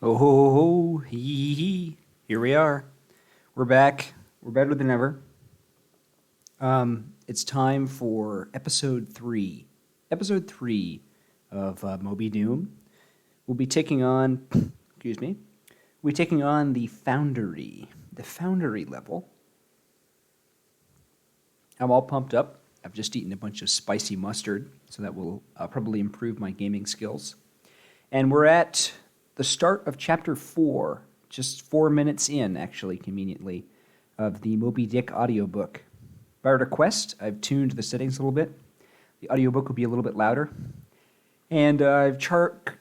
Oh, ho, ho, ho, hee, hee, hee. Here we are. We're back. We're better than ever. It's time for episode 3. Episode 3 of Moby Doom. We'll be taking on, excuse me, we'll be taking on the Foundry level. I'm all pumped up. I've just eaten a bunch of spicy mustard, so that will probably improve my gaming skills. And we're at the start of chapter 4, just 4 minutes in, actually, conveniently, of the Moby Dick audiobook. By request, I've tuned the settings a little bit. The audiobook will be a little bit louder. And I've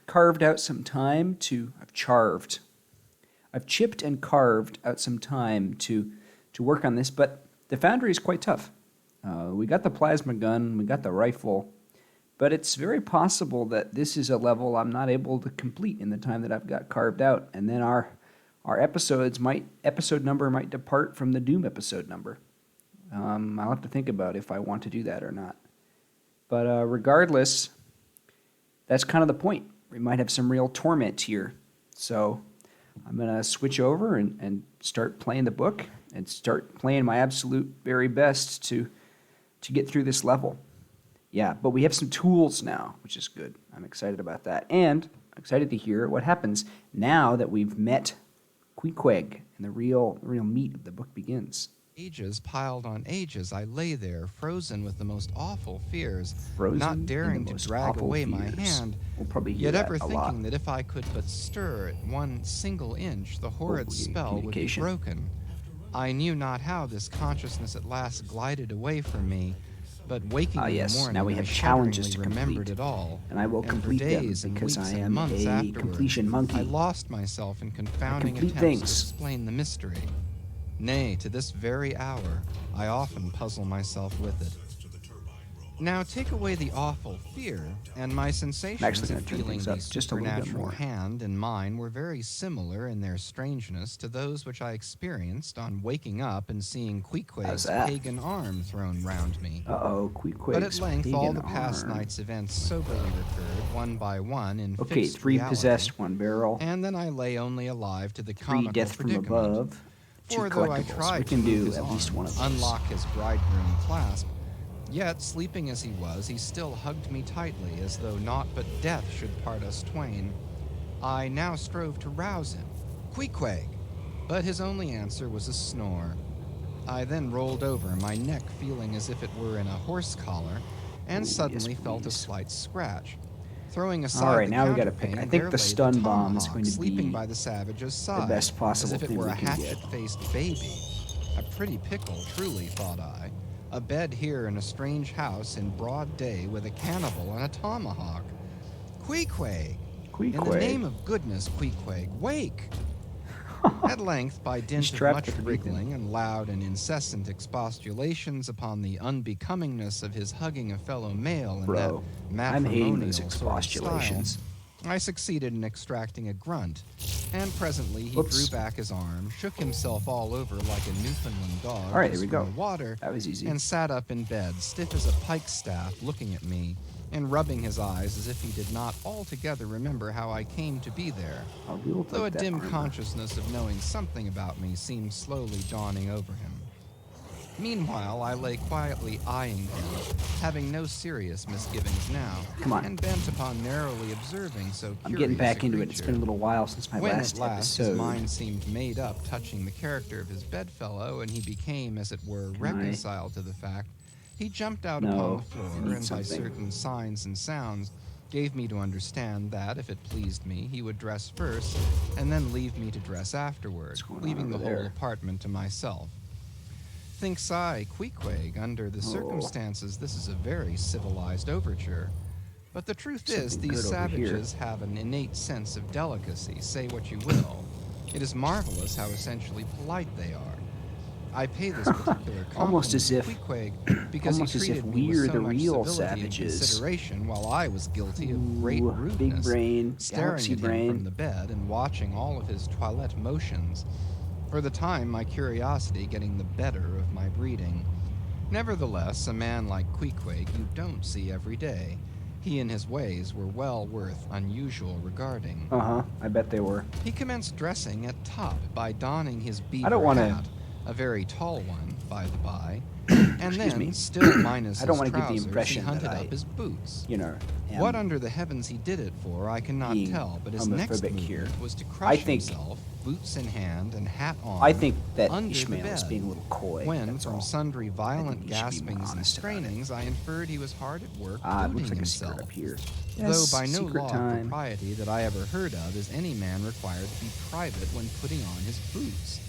carved out some time to... I've chipped and carved out some time to work on this, but the Foundry is quite tough. We got the plasma gun, we got the rifle, but it's very possible that this is a level I'm not able to complete in the time that I've got carved out, and then our episode number might depart from the Doom episode number. I'll have to think about if I want to do that or not. But regardless, that's kind of the point. We might have some real torment here. So I'm going to switch over and start playing the book and start playing my absolute very best to get through this level. Yeah, but we have some tools now, which is good. I'm excited about that. And I'm excited to hear what happens now that we've met Queequeg and the real meat of the book begins. Ages piled on ages, I lay there, frozen with the most awful fears, Frozen not daring to drag away my hand, We'll probably hear yet that ever a thinking lot. that if I could but stir it 1 single inch, the horrid spell would be communication. broken. I knew not how this consciousness at last glided away from me, but waking in yes, the morning, now we I have challenges to shudderingly remembered complete, it all. and I will for complete them days and because weeks I and am months a afterward, completion monkey. I lost myself in confounding complete attempts things. to explain the mystery. Nay, to this very hour, I often puzzle myself with it. Now take away the awful fear, and my sensations actually of gonna turn feeling things the up just a little bit supernatural more. hand in mine were very similar in their strangeness to those which I experienced on waking up and seeing How's Queequeg's that? pagan arm thrown round me. Uh-oh, Queequeg's But at length all the pagan past arm. night's events soberly recurred, one by one, in Okay, fixed 3 reality, possessed, 1 barrel, and then I lay only alive to the 3 comical death from predicament. above, 2 For though I collectibles. tried We can to move do his at least arm, one of those. unlock his bridegroom clasp, yet, sleeping as he was, he still hugged me tightly, as though naught but death should part us twain. I now strove to rouse him. Queequeg! But his only answer was a snore. I then rolled over, my neck feeling as if it were in a horse collar, and Ooh, suddenly yes, felt a please. slight scratch. Throwing aside All right, the now we gotta counterpane, pick. I think there the lay stun bomb is tomahawk going to sleeping be by the savage's side, best possible as if it thing were we a can get. hatchet-faced baby. A pretty pickle, truly, thought I. A bed here in a strange house in broad day with a cannibal and a tomahawk. Queequeg! In the Queequeg. name of goodness, Queequeg, wake! At length, by dint of trapped much at the wriggling and loud and incessant expostulations upon the unbecomingness of his hugging a fellow male in Bro, that I'm hating matrimonial those sort of expostulations. style, I succeeded in extracting a grunt, and presently he Oops. drew back his arm, shook himself all over like a Newfoundland dog All right, just here we from go. the water, That was easy. and sat up in bed, stiff as a pikestaff, looking at me, and rubbing his eyes as if he did not altogether remember how I came to be there, I'll be able to though a take that dim armor. consciousness of knowing something about me seemed slowly dawning over him. Meanwhile, I lay quietly eyeing him, having no serious misgivings now, Come on. and bent upon narrowly observing so I'm curious getting back a into it. It's creature. been a little while since my When last at last episode. his mind seemed made up touching the character of his bedfellow, and he became, as it were, Can I- reconciled to the fact, he jumped out No, upon the I floor, need and by something. certain signs and sounds, gave me to understand that, if it pleased me, he would dress first, and then leave me to dress afterward, What's going on leaving the over whole there? apartment to myself. Thinks I, Queequeg, under the circumstances, this is a very civilized overture. But the truth is, Something these good over here. savages have an innate sense of delicacy, say what you will. It is marvelous how essentially polite they are. I pay this particular compliment Almost as to if- Queequeg because almost he as if treated me with we're so the much real civility and savages. consideration, while I was guilty of great Ooh, rudeness, big brain, staring galaxy at him brain. from the bed and watching all of his toilette motions. For the time, my curiosity getting the better of my breeding. Nevertheless, a man like Queequeg you don't see every day, He and his ways were well worth unusual regarding. Uh-huh, I bet they were. He commenced dressing at top by donning his I beaver don't wanna- hat, a very tall one, by the by, and Excuse then, me. still minus I don't his wanna give the trousers, impression he hunted that up his boots. am What under the heavens he did it for, I cannot being tell, but his next homophobic movement here. was to I crush think- himself, boots in hand and hat on, I think that under the Ishmael is bed. being a little coy. When, that's from all. sundry violent he should be more gaspings and honest about it. strainings, I inferred he was hard at work Ah, it booting looks like a himself. secret up here. Though Yes, by no secret law of time. propriety that I ever heard of is any man required to be private when putting on his boots.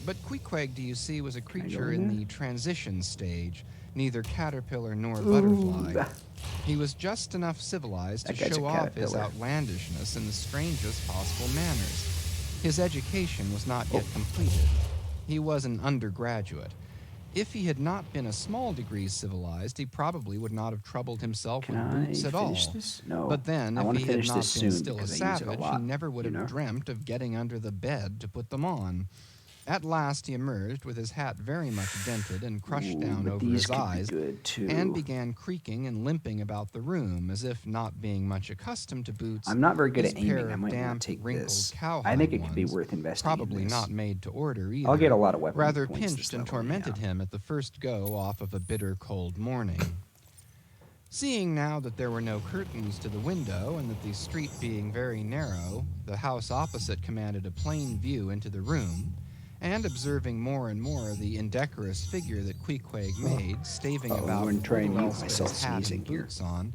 But Queequeg, do you see, was a creature in the transition stage, neither caterpillar nor butterfly. He was just enough civilized to That guy's a show off his caterpillar. outlandishness in the strangest possible manners. His education was not yet completed. He was an undergraduate. If he had not been a small degree civilized, he probably would not have troubled himself Can with I boots at all. finish this? No. But then, I if wanna he had finish not this been soon still a because I use it a savage, he lot, never would you have know? dreamt of getting under the bed to put them on. At last he emerged with his hat very much dented and crushed down but over these his could be eyes, good, too. and began creaking and limping about the room as if not being much accustomed to boots. I'm not very good his at aiming. pair I of might want damp, to take wrinkled this. cowhide I think it could be ones, worth investing probably in this. not made to order either. I'll get a lot of weapon rather points pinched this and level, tormented anyhow. him at the first go off of a bitter cold morning. Seeing now that there were no curtains to the window and that the street being very narrow, the house opposite commanded a plain view into the room, and observing more and more the indecorous figure that Queequeg made, staving I'm about going with to try and little mute else but myself his hat and sneezing here. boots on,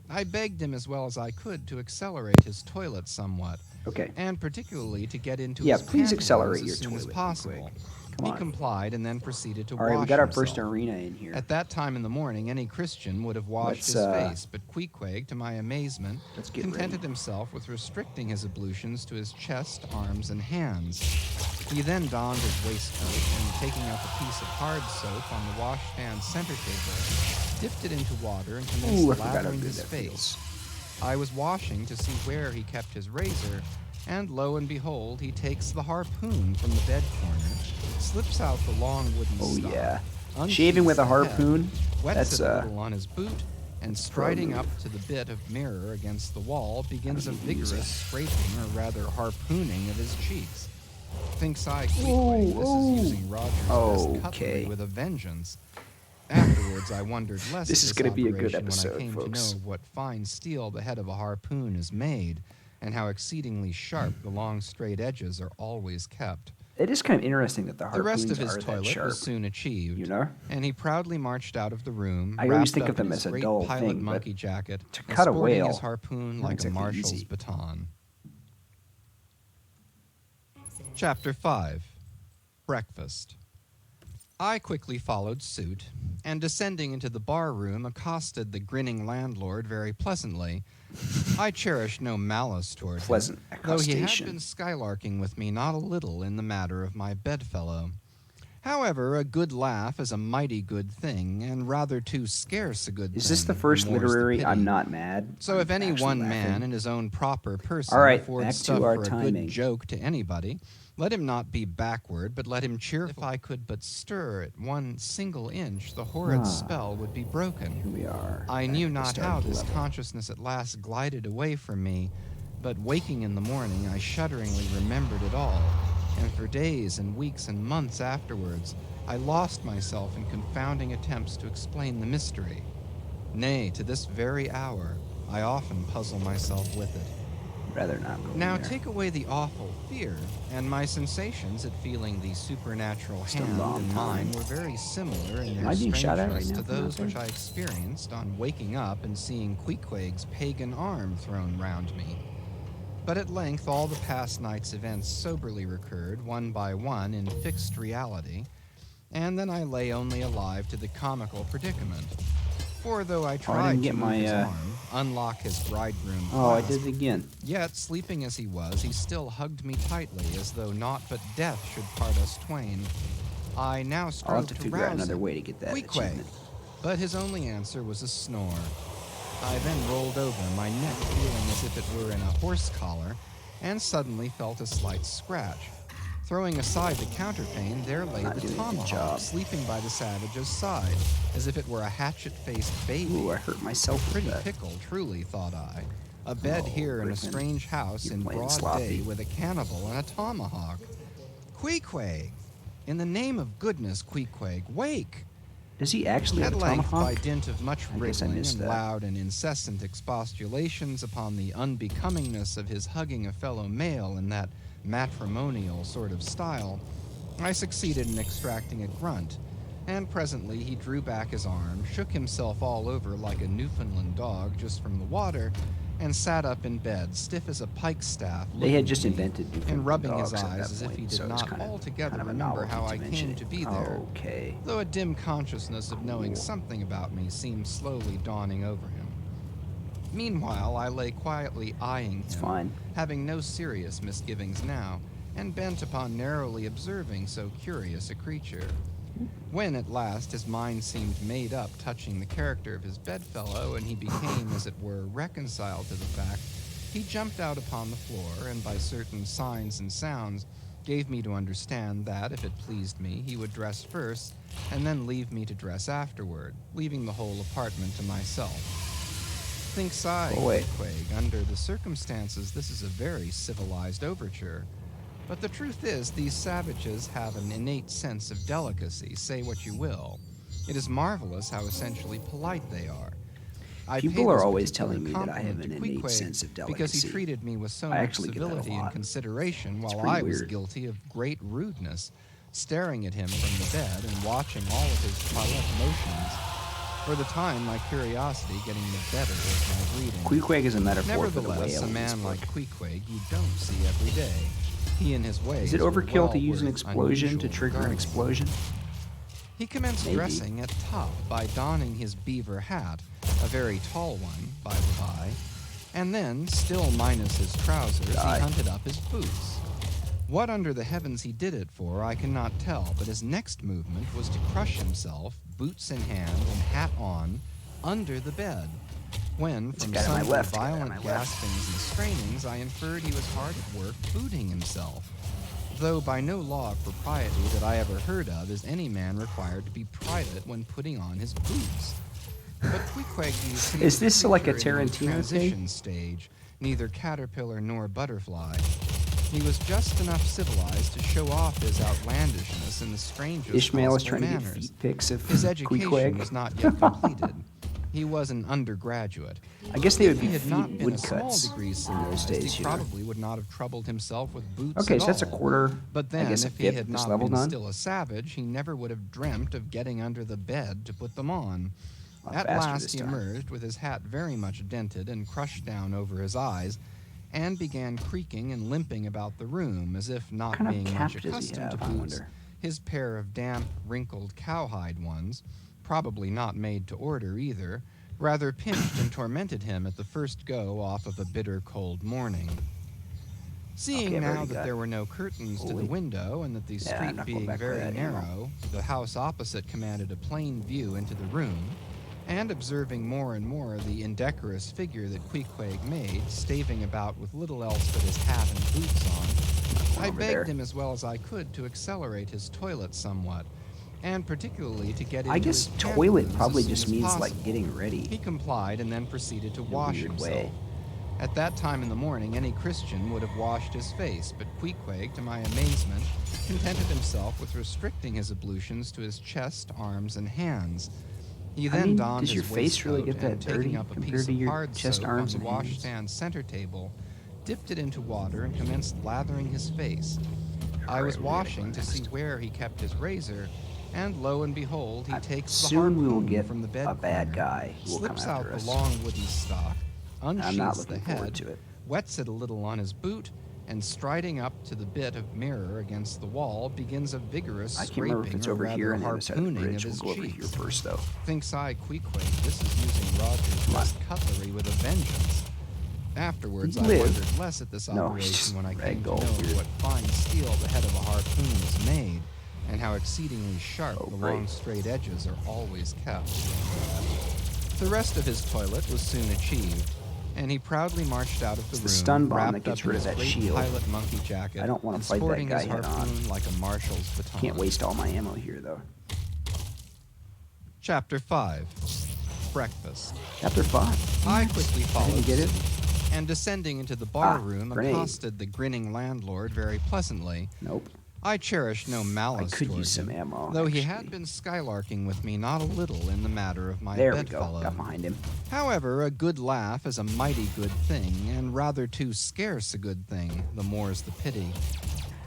I begged him as well as I could to accelerate his toilet somewhat, Okay. and particularly to get into Yeah, his please pantaloons accelerate as your soon as toilet, possible. Queequeg. Come He on. complied and then proceeded to All right, wash we got our himself. first arena in here. At that time in the morning, any Christian would have washed Let's, his face, but Queequeg, to my amazement, let's get contented ready. himself with restricting his ablutions to his chest, arms, and hands. He then donned his waistcoat and, taking up a piece of hard soap on the washstand center table, dipped it into water and commenced Ooh, I forgot how lathering good his that face. feels. I was washing to see where he kept his razor, and lo and behold, he takes the harpoon from the bed corner, slips out the long wooden Oh, stock, yeah. unsheathes Shaving with a the head, harpoon? wets That's it a little on his boot, and pro striding move. up to the bit of mirror against the wall, begins a I don't need to use vigorous it. scraping, or rather harpooning, of his cheeks. Thinks I, Queequeg, this Ooh, is using Roger's best cutlery okay. with a vengeance. Afterwards, I wondered less This at is gonna be a good operation episode, when I came folks. to know of what fine steel the head of a harpoon is made, and how exceedingly sharp the long straight edges are always kept. It is kind of interesting that the The harpoons rest of his are that toilet sharp. was soon achieved, you know? and he proudly marched out of the room. I always wrapped think up of them in as his a great dull pilot thing, but monkey jacket, to and cut a sporting whale, his harpoon not like a exactly marshal's easy. baton. Chapter 5. Breakfast. I quickly followed suit, and descending into the bar room, accosted the grinning landlord very pleasantly. I cherished no malice toward Pleasant him, though he had accostation. been skylarking with me not a little in the matter of my bedfellow. However, a good laugh is a mighty good thing, and rather too scarce a good thing. Is this the first more's the literary pity. I'm not mad? So I'm if any actually one laughing. man in his own proper person All right, affords back to stuff our for a timing. good joke to anybody, let him not be backward, but let him cheerful. If I could but stir it 1 single inch, the horrid spell would be broken. Here we are. I back knew at the not start how of the this level. consciousness at last glided away from me, but waking in the morning, I shudderingly remembered it all, and for days and weeks and months afterwards, I lost myself in confounding attempts to explain the mystery. Nay, to this very hour, I often puzzle myself with it. Rather not go Now there. take away the awful fear, and my sensations at feeling the supernatural Still a hand long in mine time. were very similar in Am their I being shot at right strangeness now to from out those which there? I experienced on waking up and seeing Queequeg's pagan arm thrown round me. But at length all the past night's events soberly recurred, one by one, in fixed reality, and then I lay only alive to the comical predicament. For though I tried to get move my, his arm, unlock his bridegroom Oh, I clasp, did it again. yet, sleeping as he was, he still hugged me tightly, as though naught but death should part us twain. I now I'll have strove to to figure out rouse another him. way to get that Queequeg. achievement. But his only answer was a snore. I then rolled over, my neck feeling as if it were in a horse collar, and suddenly felt a slight scratch. Throwing aside the counterpane, there lay Not the doing a good tomahawk, job. sleeping by the savage's side, as if it were a hatchet-faced baby. Ooh, I hurt myself with Pretty that. pickle, truly, thought I. A bed Oh, here in a Griffin, strange house you're in playing broad sloppy. day with a cannibal and a tomahawk. Queequeg! In the name of goodness, Queequeg, wake! Does he actually have At a length, by tomahawk? dint of much I guess I wriggling missed and that. loud and incessant expostulations upon the unbecomingness of his hugging a fellow male in that matrimonial sort of style, I succeeded in extracting a grunt, and presently he drew back his arm, shook himself all over like a Newfoundland dog just from the water, and sat up in bed, stiff as a pikestaff, They had looking just at me invented and Newfoundland rubbing his dogs at eyes that as if he point, did so it was not kind of altogether a remember novelty how I to came mention to it. be there, Okay. though a dim consciousness of knowing Cool. something about me seemed slowly dawning over him. Meanwhile, I lay quietly eyeing It's him, fine. having no serious misgivings now, and bent upon narrowly observing so curious a creature. When at last his mind seemed made up touching the character of his bedfellow, and he became, as it were, reconciled to the fact, he jumped out upon the floor, and by certain signs and sounds gave me to understand that, if it pleased me, he would dress first, and then leave me to dress afterward, leaving the whole apartment to myself. Thinks I, Boy. Queequeg, under the circumstances this is a very civilized overture. But the truth is, these savages have an innate sense of delicacy, say what you will. It is marvelous how essentially polite they are. I People paid are this always particular telling me that I have compliment an to innate Queequeg sense of because he delicacy. treated me with so I much actually get that a civility and lot. consideration, while pretty I was weird. guilty of great rudeness, staring at him from the bed and watching all of his toilette motions. For the time, my curiosity getting the better of my breeding. Queequeg is a metaphor for the Nevertheless, whale a in this man book. like Queequeg you don't see every day. He and his ways Is it were overkill well to use an worth explosion to unusual trigger an regarding. explosion? He commenced Maybe. dressing at top by donning his beaver hat, a very tall one, by the by, and then, still minus his trousers, Die. he hunted up his boots. What under the heavens he did it for, I cannot tell, but his next movement was to crush himself, boots in hand and hat on, under the bed, when, It's a from guy to my sundry left, guy to violent my left. gaspings and strainings, I inferred he was hard at work booting himself. Though by no law of propriety that I ever heard of is any man required to be private when putting on his boots. But Queequeg, you see, Is this like a creature in the Tarantino thing? transition stage, neither caterpillar nor butterfly. He was just enough civilized to show off his outlandishness in the strangest Ishmael is possible trying to manners. get feet pics of His education Queequeg. was not yet completed. He was an undergraduate. I guess they would If be he had not feet been a small woodcuts degree in those civilized, days, he you know. probably would not have troubled himself with boots Okay, at so that's a all. quarter, But I then, guess, a if he fifth had of this not level been done. still a savage, he never would have dreamt of getting under the bed to put them on. A lot At faster last this he time. emerged with his hat very much dented and crushed down over his eyes, and began creaking and limping about the room as if not What kind of being cap much does he accustomed to have, I boots. wonder? His pair of damp, wrinkled cowhide ones, probably not made to order either, rather pinched and tormented him at the first go off of a bitter cold morning. Seeing Okay, I've now already that got- there were no curtains to the Holy- window and that the Yeah, street not going being back for very that ammo. narrow, the house opposite commanded a plain view into the room, and observing more and more the indecorous figure that Queequeg made, staving about with little else but his hat and boots on, I over begged there. him as well as I could to accelerate his toilet somewhat, and particularly to get into I guess his toilet pantaloons probably as soon just as means possible. like getting ready. He complied and then proceeded to In a wash weird himself. way. At that time in the morning, any Christian would have washed his face, but Queequeg, to my amazement, contented himself with restricting his ablutions to his chest, arms, and hands. He I then mean, donned does his your face really waistcoat get that and, taking dirty up a compared piece to of your hard chest, soap arms, on the and hands? washstand center table, dipped it into water and commenced lathering his face. I was Alright, we gotta washing go to see next. where he kept his razor, and lo and behold, he takes the Soon we will harpoon get from the bed a bad corner, guy who will come slips after out us. the long wooden stock, I'm not unsheaths the looking forward head, to it. wets it a little on his boot, and striding up to the bit of mirror against the wall, begins a vigorous I can't remember if scraping it's or over here rather on the other side of the harpooning bridge. of We'll his go over here cheeks. first, though. Thinks I, Queequeg, this is using Roger's Come on. best cutlery with a vengeance. Afterwards, He I lived. wondered less at this No, he's just operation when I came to know ragdoll of here. what fine steel the head of a harpoon is made, and how exceedingly sharp Oh, the great. long straight edges are always kept. The rest of his toilet was soon achieved, and he proudly marched out of the It's room, the stun bomb wrapped that gets up in rid of his that great shield. pilot monkey jacket I don't wanna and fight that sporting guy his head on. harpoon like a marshal's baton. Can't waste all my ammo here, though. Chapter 5. Breakfast. Chapter 5. I quickly followed didn't get it. suit, and descending into the bar room, grenade. accosted the grinning landlord very pleasantly. Nope. I cherished no malice I could toward use some him, ammo, though he actually. had been skylarking with me not a little in the matter of my There we go. bedfellow. Got behind him. However, a good laugh is a mighty good thing, and rather too scarce a good thing, the more's the pity.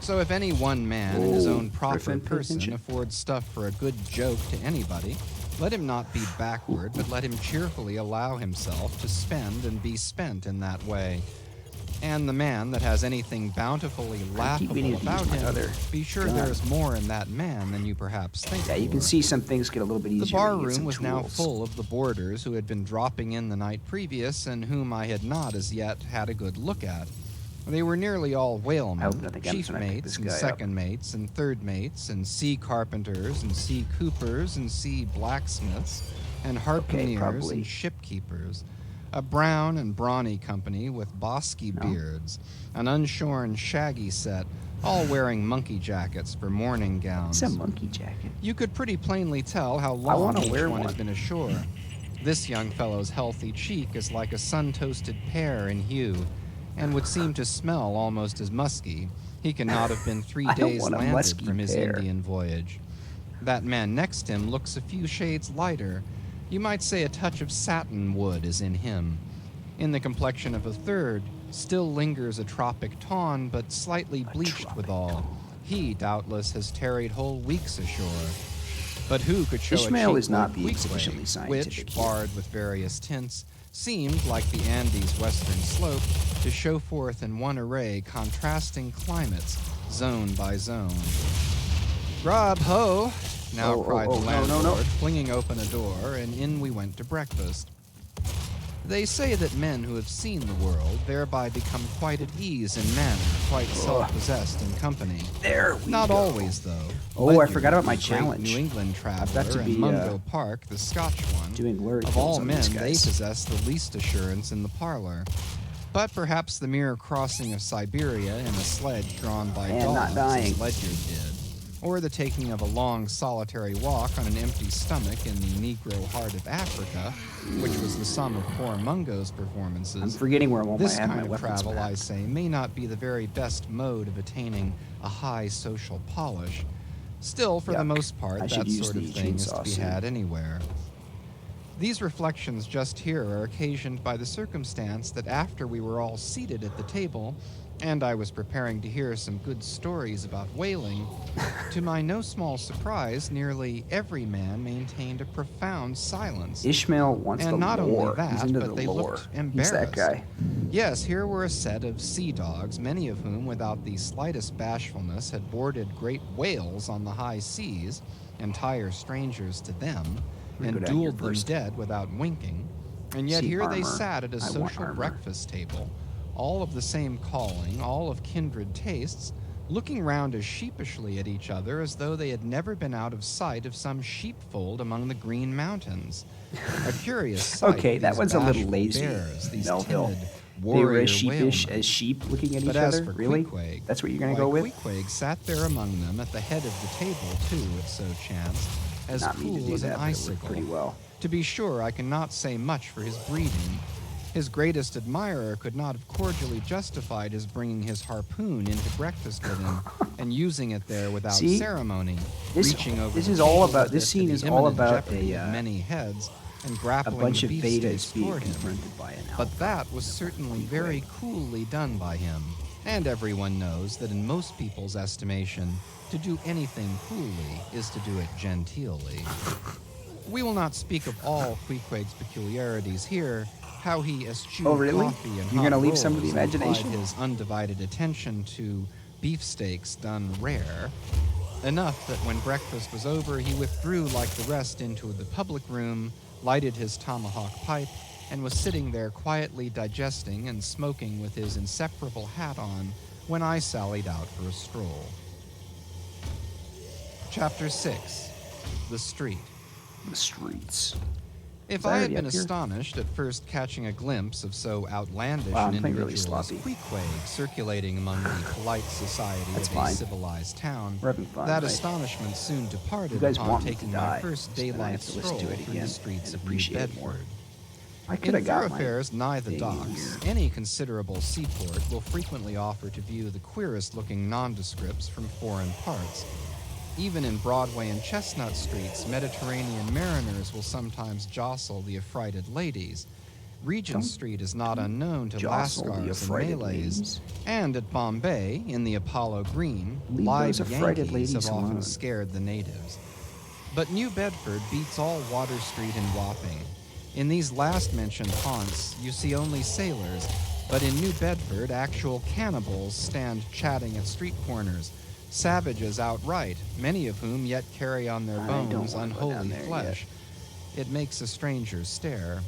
So if any one man in his Whoa, own proper Griffin, pay person attention. affords stuff for a good joke to anybody, let him not be backward, but let him cheerfully allow himself to spend and be spent in that way. And the man that has anything bountifully laughable meaning to use about my him, other be sure gun. there's more in that man than you perhaps think. Yeah, you can for. see some things get a little bit easier. The bar when you get room some was now tools. full of the boarders who had been dropping in the night previous and whom I had not as yet had a good look at. They were nearly all I hope whalemen, nothing chief happens when I pick mates this and guy up. second mates and third mates and sea carpenters and sea coopers and sea blacksmiths and harpooneers probably. and shipkeepers. A brown and brawny company with bosky beards, an unshorn shaggy set, all wearing monkey jackets for morning gowns. It's a monkey jacket. You could pretty plainly tell how I long wanna each wear one has one. been ashore. This young fellow's healthy cheek is like a sun-toasted pear in hue, and would seem to smell almost as musky. He cannot have been 3 I don't days want a landed musky from his pear. Indian voyage. That man next him looks a few shades lighter. You might say a touch of satin wood is in him. In the complexion of a third still lingers a tropic tawn, but slightly bleached withal. He, doubtless, has tarried whole weeks ashore. But who could show Ishmael a cheek is not like being Queequeg, sufficiently scientific which, here. barred with various tints, seemed, like the Andes' western slope, to show forth in one array contrasting climates, zone by zone. Grub ho! Now cried the landlord, flinging open a door, and in we went to breakfast. They say that men who have seen the world thereby become quite at ease in manner, quite self-possessed in company. There we Not go. always, though. Oh, I Ledyard, forgot about my the great challenge. New England got traveler to be, and Mungo Park, the Scotch one. doing lurid Of all kills on men, these they guys. possess the least assurance in the parlor. But perhaps the mere crossing of Siberia in a sledge drawn by And not dogs, dying. as Ledyard did, or the taking of a long solitary walk on an empty stomach in the Negro heart of Africa, which was the sum of poor Mungo's performances. I'm forgetting where I want This have kind my of weapons travel, I mapped. say, may not be the very best mode of attaining a high social polish. Still, for the Yuck. most part, I should that use sort of the thing is to chainsaw be soon. had anywhere. These reflections just here are occasioned by the circumstance that after we were all seated at the table, and I was preparing to hear some good stories about whaling, to my no small surprise, nearly every man maintained a profound silence. Ishmael wants And the not lore. only that, He's into but the they lore. looked He's embarrassed. that guy. Yes, here were a set of sea dogs, many of whom, without the slightest bashfulness, had boarded great whales on the high seas, entire strangers to them, I'm gonna and go down here dueled them first. dead without winking. And yet See here they armor. sat at a I want social armor. breakfast table, all of the same calling, all of kindred tastes, looking round as sheepishly at each other as though they had never been out of sight of some sheepfold among the Green Mountains. A curious sight. Okay, that these one's a little bashful lazy, bears, these Melville. timid They were warrior as sheepish whalemen. as sheep looking at But each as other? for Really? Queequeg, That's what you're going to why, go with? Queequeg sat there among them at the head of the table, too, it so chanced, as Not me to cool do as that, an but it worked icicle. pretty well. To be sure, I cannot say much for his breeding. His greatest admirer could not have cordially justified his bringing his harpoon into breakfast with him and using it there without See? ceremony, This- reaching over this the is all table about- with this it to scene the is all imminent about jeopardy a, of many heads and A grappling bunch the of beefsteaks betas being toward him. confronted by an alpha. But that was certainly very coolly done by him, and everyone knows that in most people's estimation, to do anything coolly is to do it genteelly. We will not speak of all Queequeg's peculiarities here, how he eschewed Oh, really? coffee and You're hot gonna leave some to the rolls and applied imagination? his undivided attention to beefsteaks done rare, enough that when breakfast was over, he withdrew like the rest into the public room, lighted his tomahawk pipe, and was sitting there quietly digesting and smoking with his inseparable hat on when I sallied out for a stroll. Chapter 6. The Street. The streets. If Was I I had already been up here? astonished at first catching a glimpse of so outlandish Wow, an I'm playing really individual as sloppy. Queequeg circulating among the polite society That's of a fine. civilized town, We're having fun, that right? astonishment soon You departed guys upon want me to taking my die, first so then I daylight have to listen stroll to it through the again streets and of New appreciate it more. Bedford. I could In have got my thoroughfares nigh the thing in docks, here. any considerable seaport will frequently offer to view the queerest-looking nondescripts from foreign parts. Even in Broadway and Chestnut Streets, Mediterranean mariners will sometimes jostle the affrighted ladies. Regent Don't Street is not unknown to jostle the Lascars and affrighted Malays. ladies. And at Bombay, in the Apollo Green, Leave live those affrighted Yankees have ladies often alone. scared the natives. But New Bedford beats all Water Street and Wapping. In these last-mentioned haunts, you see only sailors, but in New Bedford, actual cannibals stand chatting at street corners, savages outright, many of whom yet carry on their I don't bones wanna go down unholy there flesh. It makes a stranger stare.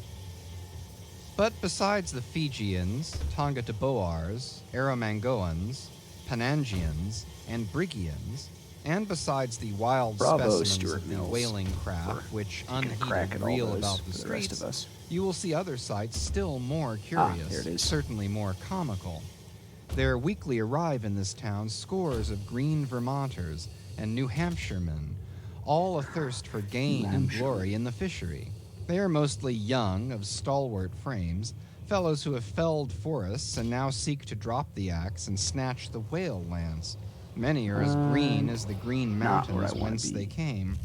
But besides the Fijians, Tongataboars, Arromangoans, Panangians, and Brigians, and besides the wild Bravo, specimens Stuart of the Mills, whaling craft which crack unheeded at all reel those about for the the rest streets, of us. you will see other sights still more curious, there it is. certainly more comical. There weekly arrive in this town scores of green Vermonters and New Hampshiremen, all athirst for gain and glory in the fishery. They are mostly young, of stalwart frames, fellows who have felled forests and now seek to drop the axe and snatch the whale lance. Many are as green as the green not where I mountains wanna whence be. they came.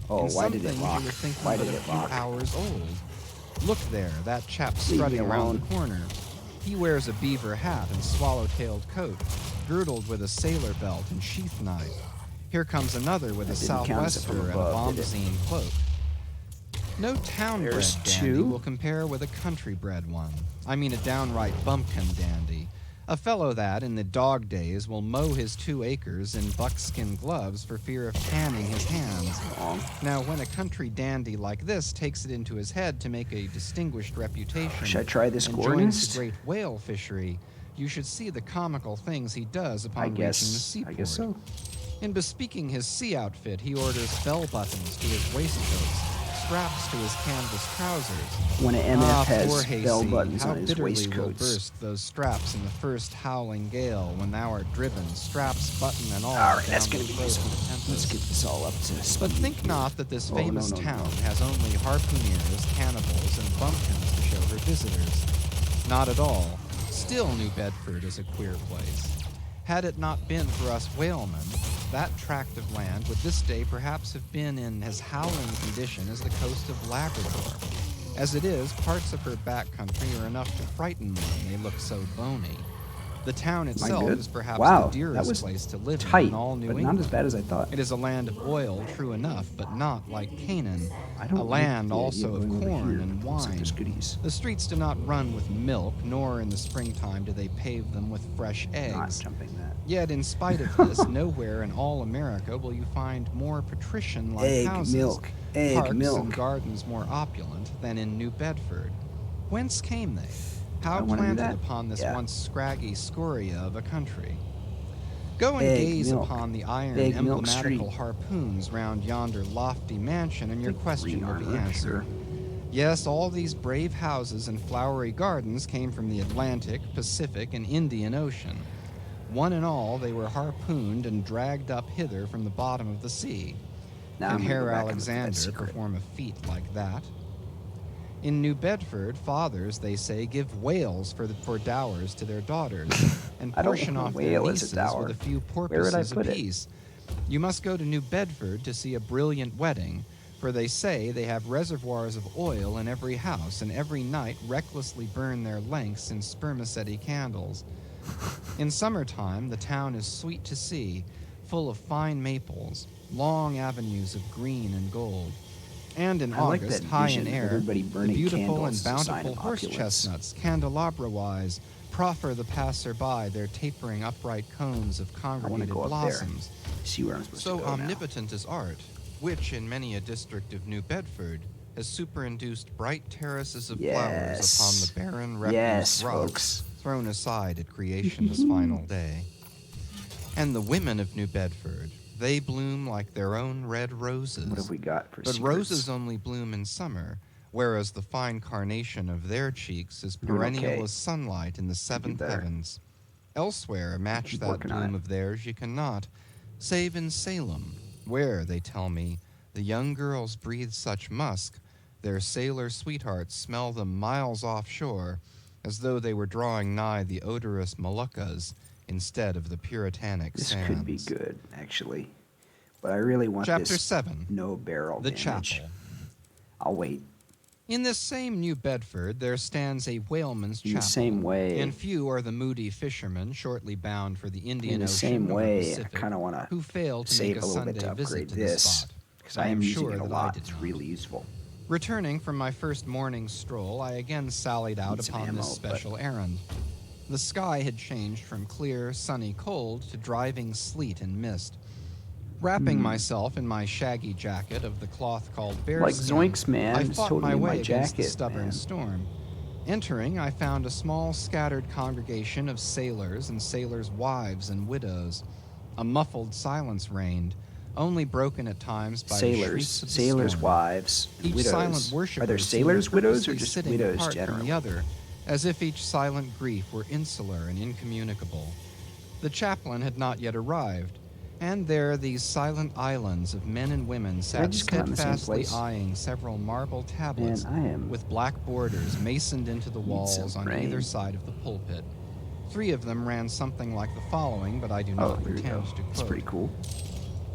Oh, In why some did it things lock? you would think them Why but did a it few lock? hours old. Look there, that chap Leave me strutting around alone. the corner. He wears a beaver hat and swallow-tailed coat, girdled with a sailor belt and sheath knife. Here comes another with a That didn't count as it from southwester and a above, did it? bombazine cloak. No town-bred There's dandy two. will compare with a country-bred one. I mean a downright bumpkin dandy. A fellow that, in the dog days, will mow his 2 acres in buckskin gloves for fear of tanning his hands. Now, when a country dandy like this takes it into his head to make a distinguished reputation Should I try this and gore joins nest? the great whale fishery, you should see the comical things he does upon reaching the seaport. I guess so. In bespeaking his sea outfit, he orders bell buttons to his waistcoats, straps to his canvas trousers. When an MF Poor has hayseed, bell buttons how on his bitterly will waistcoats. burst those straps in the first howling gale when thou art driven, straps, button, and all. All right, that's down going the to be throat of useful. the tempest. Let's get this all up to speed. But think not that this Oh, famous no, no, town no. has only harpooneers, cannibals, and bumpkins to show her visitors. Not at all. Still, New Bedford is a queer place. Had it not been for us whalemen, that tract of land would this day perhaps have been in as howling condition as the coast of Labrador. As it is, parts of her back country are enough to frighten one, they look so bony. The town itself good? is perhaps Wow, the that dearest was place to live tight, in all New but England. not as bad as I thought. It is a land of oil, true enough, but not like Canaan. I don't A like land the idea also of going over corn here. and Looks like wine. there's goodies. The streets do not run with milk, nor in the springtime do they pave them with fresh Not eggs. jumping that. Yet, in spite of this, nowhere in all America will you find more patrician-like Egg houses, milk, egg parks, milk. and gardens more opulent than in New Bedford. Whence came they? How I wanna do planted that. upon this Yeah. once scraggy scoria of a country? Go and Egg gaze milk. upon the iron Egg milk emblematical street. harpoons round yonder lofty mansion, and your Think question green will be armor, answered. sure. Yes, all these brave houses and flowery gardens came from the Atlantic, Pacific, and Indian Ocean. One and all, they were harpooned and dragged up hither from the bottom of the sea. Now Can I'm gonna go Herr back and look at that Alexander secret. perform a feat like that? In New Bedford, fathers, they say, give whales for dowers to their daughters, and I don't portion want a off their whale as a nieces dower. with a few Where would I porpoises put it? apiece. You must go to New Bedford to see a brilliant wedding, for they say they have reservoirs of oil in every house, and every night recklessly burn their lengths in spermaceti candles. In summertime, the town is sweet to see, full of fine maples, long avenues of green and gold. And in I like August, that high vision in of air, everybody the burning beautiful candles and as a sign bountiful of horse opulence. chestnuts, candelabra-wise, proffer the passer-by their tapering upright cones of I want to congregated go up blossoms. there. See where I'm supposed So to go now. omnipotent is art, which in many a district of New Bedford has superinduced bright terraces of flowers upon Yes. the barren refuse Yes, rocks folks. thrown aside at creation's final day. And the women of New Bedford, they bloom like their own red roses. What have we got for But secrets? roses only bloom in summer, whereas the fine carnation of their cheeks is Doing perennial okay. as sunlight in the seventh better. heavens. Elsewhere match Keep that working on bloom it. of theirs ye cannot, save in Salem, where, they tell me, the young girls breathe such musk, their sailor sweethearts smell them miles offshore, as though they were drawing nigh the odorous Moluccas instead of the puritanic This sands. could be good, actually. But I really want Chapter this 7. no barrel The damage. Chapel. I'll wait. In this same New Bedford there stands a whaleman's In chapel. the same way. And few are the moody fishermen shortly bound for the Indian In the Ocean same or way, I Pacific kind of want who fail to to make save a a little bit Sunday to visit upgrade to this this. spot. Because I am using sure it a that lot. I did It's not. really useful. Returning from my first morning stroll, I again sallied out Need some upon ammo, this special errand. The sky had changed from clear, sunny cold to driving sleet and mist. Wrapping myself in my shaggy jacket of the cloth called Like bearskin, Zoinks, man. I It's fought totally my in way my against the jacket, stubborn man. storm. Entering, I found a small, scattered congregation of sailors and sailors' wives and widows. A muffled silence reigned, only broken at times by the shrieks of the Sailors' storm. wives, Each widows. silent worshiper Are there seemed sailors' widows or purposely just sitting widows apart generally? from the other, as if each silent grief were insular and incommunicable. The chaplain had not yet arrived, and there these silent islands of men and women sat just come out in the same steadfastly place? eyeing several marble tablets Man, I am with black borders masoned into the Need walls some on rain. either side of the pulpit. 3 of them ran something like the following, but I do not here we pretend go. to quote. It's pretty cool.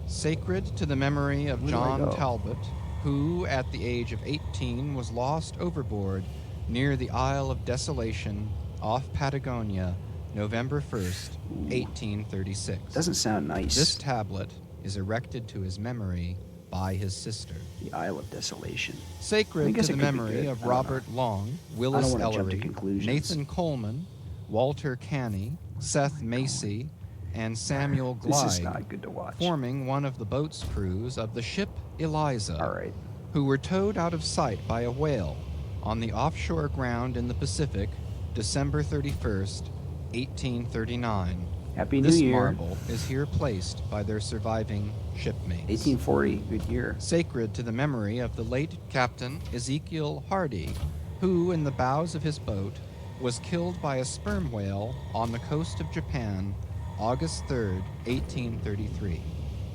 Sacred to the memory of Where do I John go? Talbot, who at the age of 18 was lost overboard near the Isle of Desolation off Patagonia, November 1st, 1836. Doesn't sound nice. This tablet is erected to his memory by his sister. The Isle of Desolation. I Sacred guess to it the could be memory good. of I don't Robert Long, Willis wanna jump to Ellery, conclusions. Nathan Coleman, Walter Canny, Seth Macy, and Samuel This is Glide, not good to watch. forming one of the boat's crews of the ship Eliza, All right. who were towed out of sight by a whale on the offshore ground in the Pacific, December 31st, 1839. Happy New This Year. marble is here placed by their surviving shipmates. 1840, good year. Sacred to the memory of the late Captain Ezekiel Hardy, who, in the bows of his boat, was killed by a sperm whale on the coast of Japan, August 3rd, 1833.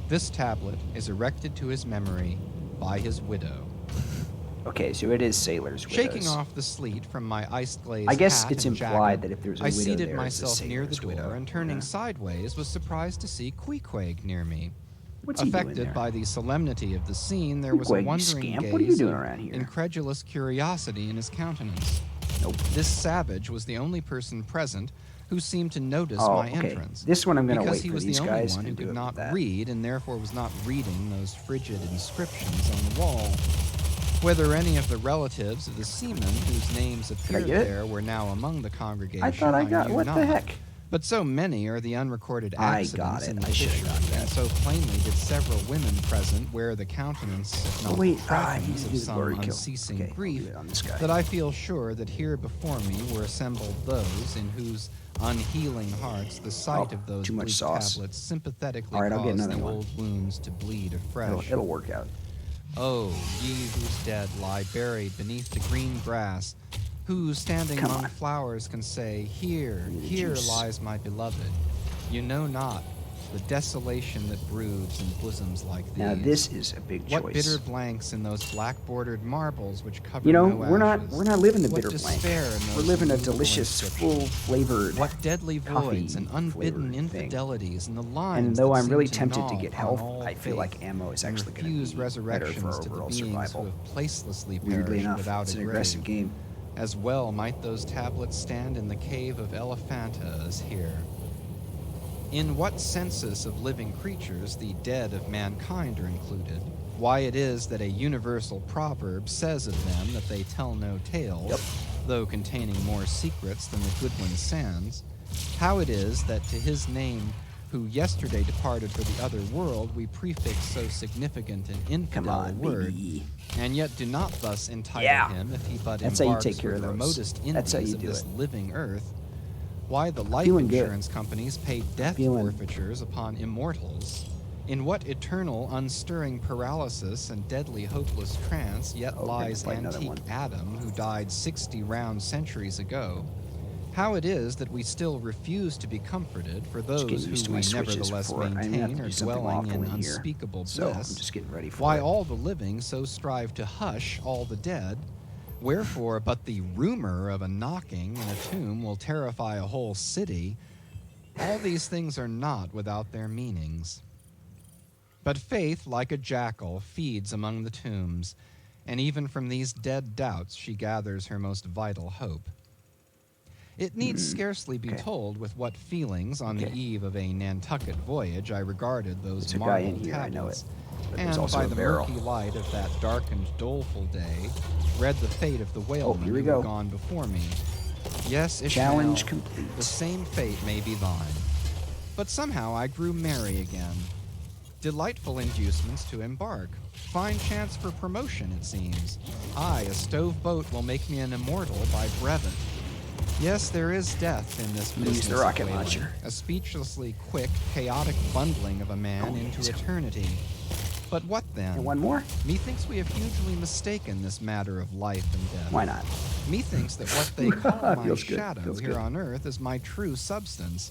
This tablet is erected to his memory by his widow. Okay, so it is sailors' widows. Shaking off the sleet from my ice-glazed I guess hat it's and implied jacket, that if there's a I widow seated there, it's a myself near the sailor's door widow. and turning Yeah. sideways was surprised to see Queequeg near me. What's he doing Affected there? by the solemnity of the scene, there was a Queequeg, you wondering scamp. gaze What are you doing of around here? incredulous curiosity in his countenance. Nope. This savage was the only person present who seemed to notice Oh, my okay. entrance. This one I'm going to because wait he for was these the only guys one who and do could it not with that. read and therefore was not reading those frigid inscriptions on the wall. Whether any of the relatives of the seamen whose names appeared get it? there were now among the congregation, I thought I got. knew What not. the heck? But so many are the unrecorded I accidents got it. in the I should've got fishery, that. and so plainly did several women present wear the countenance, if not Wait, fragments I need to of do the some glory kill. unceasing Okay, I'll grief, do it on this guy. that I feel sure that here before me were assembled those in whose unhealing hearts the sight Oh, of those too much bleak sauce. tablets sympathetically All right, I'll get caused another the one. old wounds to bleed afresh. It'll work out. Oh, ye whose dead lie buried beneath the green grass, who, standing Come among on. flowers, can say, Here, Give me the here juice. lies my beloved. You know not the desolation that broods in bosoms like these. Now this is a big What choice. bitter blanks in those black-bordered marbles which cover You know, no we're not ashes. living the What bitter blank. despair in We're those living a immovable delicious, inscriptions. full-flavored. What deadly voids and unbidden coffee-flavored thing. infidelities in the lines And though that I'm seem really to tempted gnaw to get upon health, all I feel like faith ammo is and actually going to refuse be better resurrections for to the overall beings survival. who have placelessly Weirdly perished enough, without it's a an grave. aggressive game. As well might those tablets stand in the cave of Elephanta as here. In what census of living creatures the dead of mankind are included, why it is that a universal proverb says of them that they tell no tales, though containing more secrets than the Goodwin Sands, how it is that to his name who yesterday departed for the other world we prefix so significant an Come infidel on, word, baby. and yet do not thus entitle Yeah. him if he but That's how you embarks take care for of the those. remotest That's how Indies you of do this it. living earth, why the life Feeling good. insurance companies pay death Feeling- forfeitures upon immortals, In what eternal, unstirring paralysis and deadly hopeless trance yet Oh, we're gonna lies fight another antique one. Adam who died 60 round centuries ago? How it is that we still refuse to be comforted for Just those getting used to who my we switches nevertheless before I'm gonna have to maintain do are something dwelling in awful in here. unspeakable So I'm bliss, just getting ready for why it. all the living so strive to hush all the dead, wherefore but the rumor of a knocking in a tomb will terrify a whole city, all these things are not without their meanings. But faith, like a jackal, feeds among the tombs, and even from these dead doubts she gathers her most vital hope. It needs scarcely be Okay. told with what feelings on the Okay. eve of a Nantucket voyage I regarded those There's a guy in marble here, I know it. tablets, But there's and also by a the barrel. murky light of that darkened, doleful day, read the fate of the whalemen here we who go. had gone before me. Yes, Ishmael, Challenge complete. the same fate may be thine. But somehow I grew merry again. Delightful inducements to embark. Fine chance for promotion, it seems. Aye, a stove boat will make me an immortal by brevet. Yes, there is death in this Use business the of rocket whaling, launcher. a speechlessly quick, chaotic bundling of a man into he's- eternity. But what then? And one more? Methinks we have hugely mistaken this matter of life and death. Why not? Methinks that what they call my Feels good. shadow Feels here good. on earth is my true substance.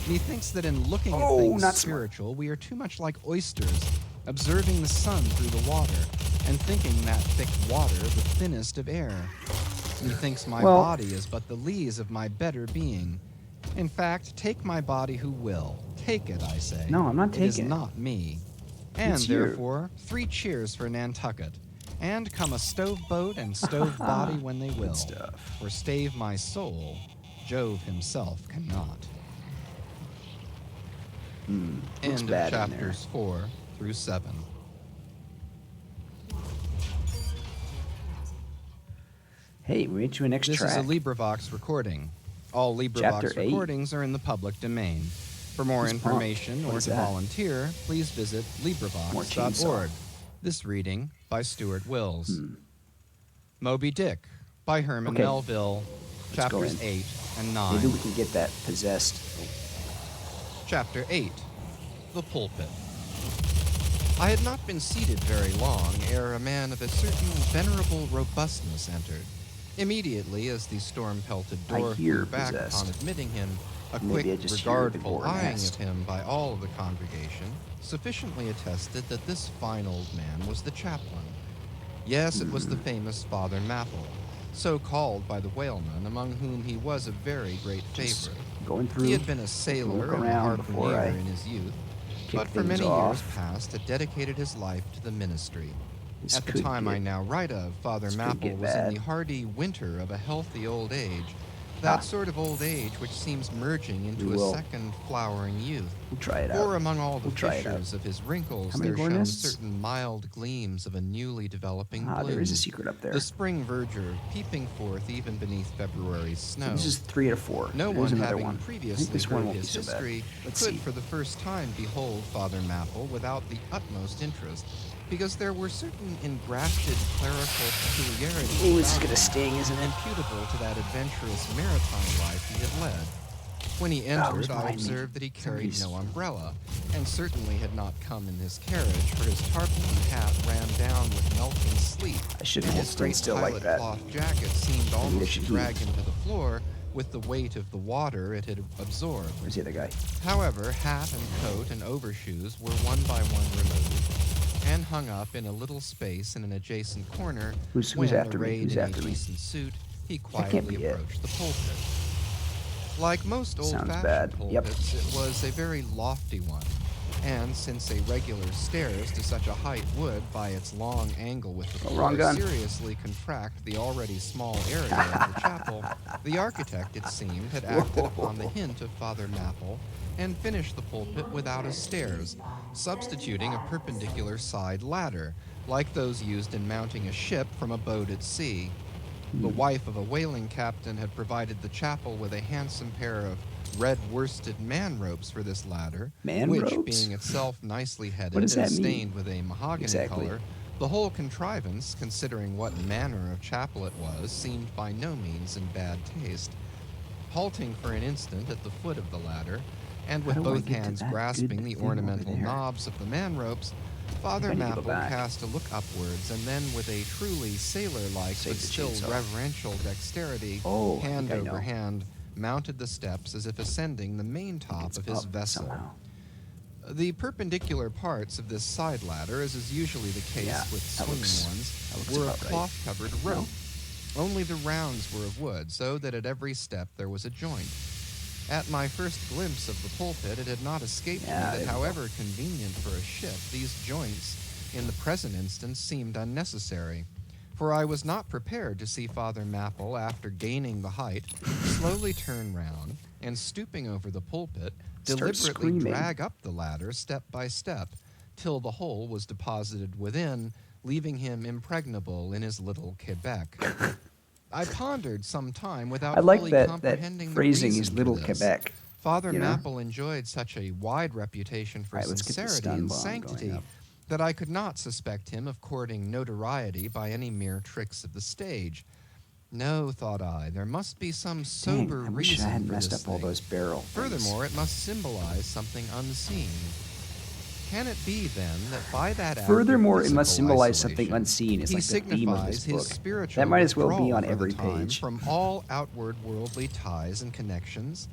Methinks that in looking at Oh, things not smart. spiritual, we are too much like oysters, observing the sun through the water, and thinking that thick water the thinnest of air. Methinks my Well- body is but the lees of my better being. In fact, take my body who will. Take it, I say. No, I'm not It is taking it. not me. And It's you. therefore, 3 cheers for Nantucket. And come a stove boat and stove body when they will. Good stuff. For stave my soul, Jove himself cannot. looks End bad of in there. chapters 4 through 7. Hey, we made you an extra This track. is a LibriVox recording. All LibriVox Chapter 8. recordings are in the public domain. For more Who's Punk? information What or is to that? volunteer, please visit More LibriVox.org. chainsaw. This reading by Stuart Wills. Moby Dick by Herman Okay. Melville. go Chapters in. 8 and 9. Maybe we can get that possessed. Chapter 8 The Pulpit. I had not been seated very long ere a man of a certain venerable robustness entered. Immediately, as the storm-pelted I door hear flew back possessed. upon admitting him, a Maybe quick, I just hear the regardful gore eyeing nest. of him by all of the congregation sufficiently attested that this fine old man was the chaplain. Yes, it was the famous Father Mapple, so called by the whalemen, among whom he was a very great Just favorite. going through. He had been a sailor look and a around before harpooner I in his youth, kick but for things many off. years past had dedicated his life to the ministry. This At the could time I get- now write of, Father this could Mapple get was in bad. the hardy winter of a healthy old age, that sort of old age which seems merging into We a will. second flowering youth. We'll try it out. For among all the We'll try it out. fissures of his wrinkles, How many there gore shone nests? certain mild gleams of a newly developing bloom. There is a secret up there. The spring verdure peeping forth even beneath February's snow. So this is 3 out of 4. No There's one another having one. I previously think this one heard won't be his so bad. history Let's could see. for the first time behold Father Mapple without the utmost interest, because there were certain engrafted clerical peculiarities Oh, this is about gonna him, sting, isn't it? imputable to that adventurous maritime life he had led. When he who's entered, I behind me? observed that he carried Somebody's- no umbrella, and certainly had not come in his carriage, for his tarpaulin hat ran down with melting sleet, I shouldn't and hold his still great still like pilot that. cloth jacket seemed almost should to drag him to the floor with the weight of the water it had absorbed. Where's the other guy? However, hat and coat and overshoes were one by one removed and hung up in a little space in an adjacent corner. Who's when, after me? arrayed Who's in after a me? decent suit, he can't quietly be it. approached the pulpit. Like most Sounds old-fashioned bad. Yep. pulpits, it was a very lofty one, and since a regular stairs to such a height would, by its long angle with the floor, wrong gun. seriously contract the already small area of the chapel, the architect, it seemed, had acted upon the hint of Father Mapple and finished the pulpit without a stairs, substituting a perpendicular side ladder, like those used in mounting a ship from a boat at sea. The wife of a whaling captain had provided the chapel with a handsome pair of red worsted man ropes for this ladder, Man which, ropes? being itself nicely headed What does and that mean? stained with a mahogany Exactly. color, the whole contrivance, considering what manner of chapel it was, seemed by no means in bad taste. Halting for an instant at the foot of the ladder, and How with do I both get to hands that grasping good the thing over ornamental there? knobs of the man-ropes, Father I need to go Mapple back. cast a look upwards, and then with a truly sailor-like Save but the still chainsaw. reverential dexterity, Oh, I hand think I over know. hand, mounted the steps as if ascending the main top It's of his up vessel. somehow. The perpendicular parts of this side ladder, as is usually the case Yeah, with that swinging looks ones, were about of right. cloth-covered rope. Only the rounds were of wood, so that at every step there was a joint. At my first glimpse of the pulpit, it had not escaped Yeah, me there that we go. however convenient for a ship, these joints, in the present instance, seemed unnecessary. For I was not prepared to see Father Mapple, after gaining the height, slowly turn round, and stooping over the pulpit, Start deliberately screaming. drag up the ladder step by step, till the whole was deposited within, leaving him impregnable in his little Quebec. I pondered some time without I like fully that comprehending phrasing, the reason is for little this. Quebec. Father You know? Mapple enjoyed such a wide reputation for All right, let's get the sincerity stun and bomb going sanctity up. that I could not suspect him of courting notoriety by any mere tricks of the stage. No, thought I, there must be some sober Dang, I wish I reason hadn't for messed this up all thing. those barrel things. Furthermore, it must symbolize something unseen. Can it be, then, that by that act Furthermore, of it must physical symbolize something isolation, unseen. It's he like the theme of this signifies his book. spiritual That might as well be withdrawal on for every the time page. from all outward worldly ties and connections?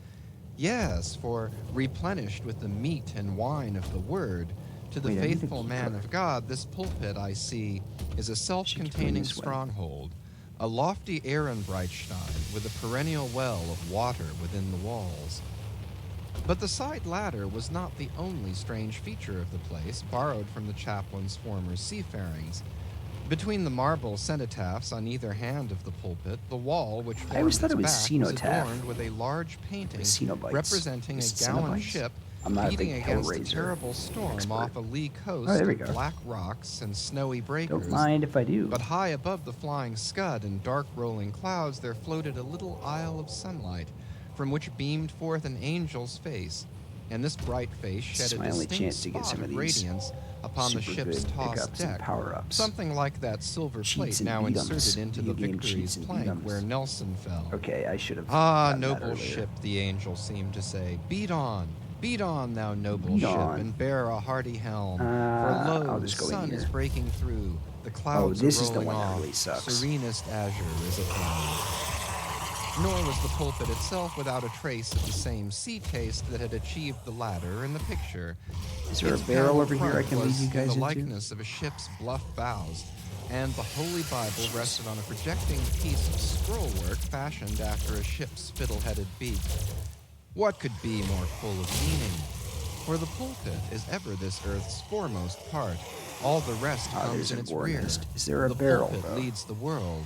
Yes, for replenished with the meat and wine of the Word, to the Wait, I need to faithful keep man her. of God, this pulpit, I see, is a self-containing this way. stronghold, a lofty Ehrenbreitstein with a perennial well of water within the walls. But the side ladder was not the only strange feature of the place, borrowed from the chaplain's former seafarings. Between the marble cenotaphs on either hand of the pulpit, the wall which formed I always thought its it was back was cenotaph. adorned with a large painting Cenobites. representing Is a it gallant Cenobites? ship I'm not a beating big against a Hellraiser terrible storm expert. off a lee coast Oh, there we of go. black rocks and snowy breakers. Don't mind if I do. But high above the flying scud and dark rolling clouds there floated a little isle of sunlight, from which beamed forth an angel's face, and this bright face This shed is a my only distinct chance to get spot some of of these radiance upon the super ship's good tossed pickups and deck, power-ups. something like that silver Cheats plate and now beat-ems. inserted into the Video game Victory's cheats and plank beat-ems. where Nelson fell. Okay, I should have. Ah, gotten that noble earlier. ship, the angel seemed to say, beat on, thou noble Beat ship, on. and bear a hardy helm. For I'll lo, the just go in sun here. is breaking through, the clouds this are is the rolling one that off, really sucks. serenest azure is upon. Nor was the pulpit itself without a trace of the same sea taste that had achieved the ladder in the picture. Is there Its a barrel paneled over here I front can lead was you in guys the into? likeness of a ship's bluff bows, and the Holy Bible rested on a projecting piece of scrollwork fashioned after a ship's fiddle-headed beak. What could be more full of meaning? For the pulpit is ever this earth's foremost part. All the rest comes there's in a its war rear. nest. Is there a the barrel, pulpit though? leads the world.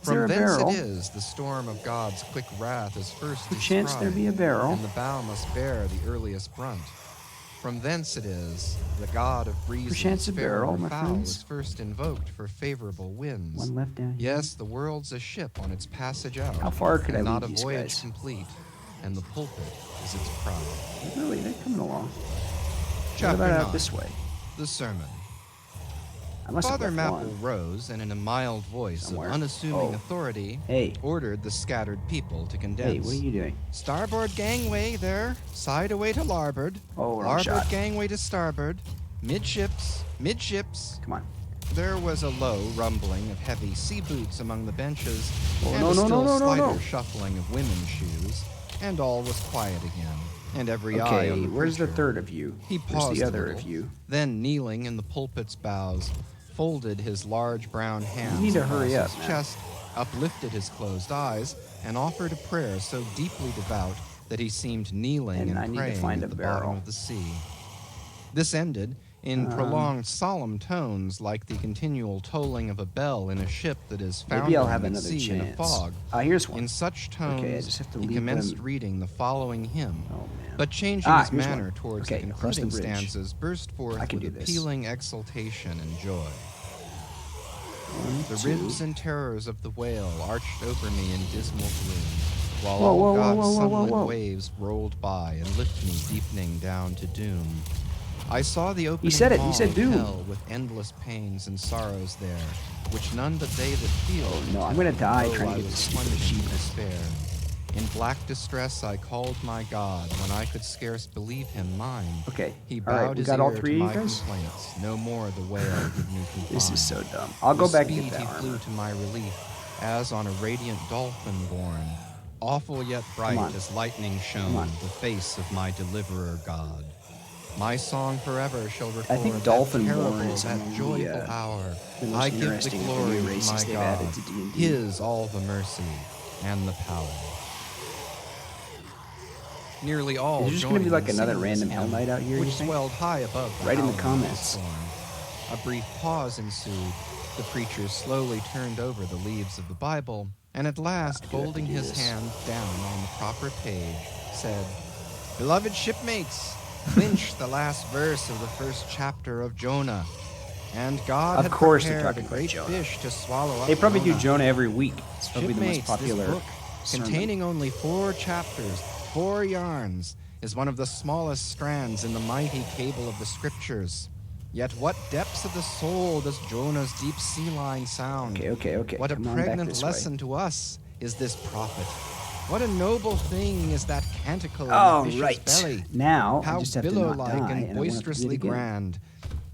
Is there From a thence barrel? it is the storm of God's quick wrath is first Perchance there described, be a barrel. and the bow must bear the earliest brunt. From thence it is the god of breezes, Perchance a fair barrel, or my foul, friends. is first invoked for favorable winds. One left down here. Yes, the world's a ship on its passage out. How far could and I not lead a these voyage guys? complete, and the pulpit is its pride. Really, they're coming along. What Chapter about 9. out this way? The sermon. I must Father have left Mapple one. rose and in a mild voice Somewhere. of unassuming Oh. authority Hey. ordered the scattered people to condense. Hey, what are you doing? Starboard gangway there, side away to larboard. Oh, wrong larboard shot. gangway to starboard. Midships, midships. Come on. There was a low rumbling of heavy sea boots among the benches, Oh, and no, a no, still no, no, no, slighter no. shuffling of women's shoes, and all was quiet again, and every eye Okay, on the where's the preacher. third of you? He Where's paused the a other little, of you? then kneeling in the pulpit's bows, folded his large brown hands need to across hurry up, his man. chest, uplifted his closed eyes, and offered a prayer so deeply devout that he seemed kneeling And and I need to praying find at a the barrel. bottom of the sea. This ended in prolonged solemn tones like the continual tolling of a bell in a ship that is Maybe I'll foundering have at another sea in a chance. fog. Here's one. In such tones, Okay, I just have to he leave commenced them- reading the following hymn, Oh, man. but changing his here's manner one. towards Okay, the across the concluding bridge. stanzas burst forth I can with do this. appealing exultation and joy. One, The two. ribs and terrors of the whale arched over me in dismal gloom, while Whoa, all whoa, whoa, God's whoa, whoa, sunlit whoa. waves rolled by and lifted me deepening down to doom. I saw the opening said it, he maw said of doom. hell with endless pains and sorrows there, which none but they that feel Oh, no, I'm can gonna die know trying to I get was this stupid plunging in achievement. despair. In black distress I called my God when I could scarce believe him mine. Okay. He All right, bowed we his got all ear three to of you my guys? complaints. No more the whale did me confine. This is so dumb. I'll go With back and speed get that he armor. flew to my relief, as on a radiant dolphin borne. Awful yet bright on. as lightning Come shone on. the face of my deliverer God. My song forever shall record I think that Dolphin terrible, Born is that among joyful hour. the most I give the interesting glory video to races my they've God. added to D&D. His all the mercy and the power. Nearly all Is there just gonna be joined like in another singing this random Hell hymn, Knight out here, you which think? swelled high above the Write in the howling of comments. storm. A brief pause ensued. The preacher slowly turned over the leaves of the Bible, and at last, do have to holding do his this. hand down on the proper page, said, "Beloved shipmates, clinch the last verse of the first chapter of Jonah. And God Of had course they're prepared a talking about great Jonah. fish to swallow up They probably do Jonah. Jonah every week. It's probably the most Shipmates, popular this book, sermon. containing only 4 chapters, 4 yarns, is one of the smallest strands in the mighty cable of the Scriptures. Yet what depths of the soul does Jonah's deep sea line sound? Okay. What a Come on back pregnant this lesson to us is this prophet. What a noble thing is that canticle Oh, in the fish's right. belly. Now, How I just have to not billow-like die, and and I won't have to do it boisterously again. grand.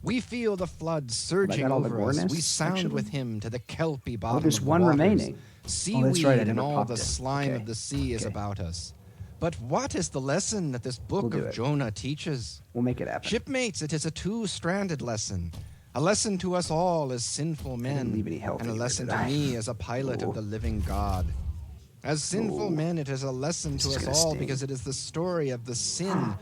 We feel the flood surging got all the over gore us. We nests, sound actually? with him to the kelpy bottom there's of the one waters. remaining. Seaweed that's right, I and never all popped the it. slime Okay. of the sea is Okay. about us. But what is the lesson that this book We'll do of it. Jonah teaches? We'll make it happen. Shipmates, it is a 2-stranded lesson. A lesson to us all as sinful men, leave any health and a in here, lesson did to I? me as a pilot Oh. of the living God. As sinful Oh. men, it is a lesson This to is us gonna all sting. because it is the story of the sin,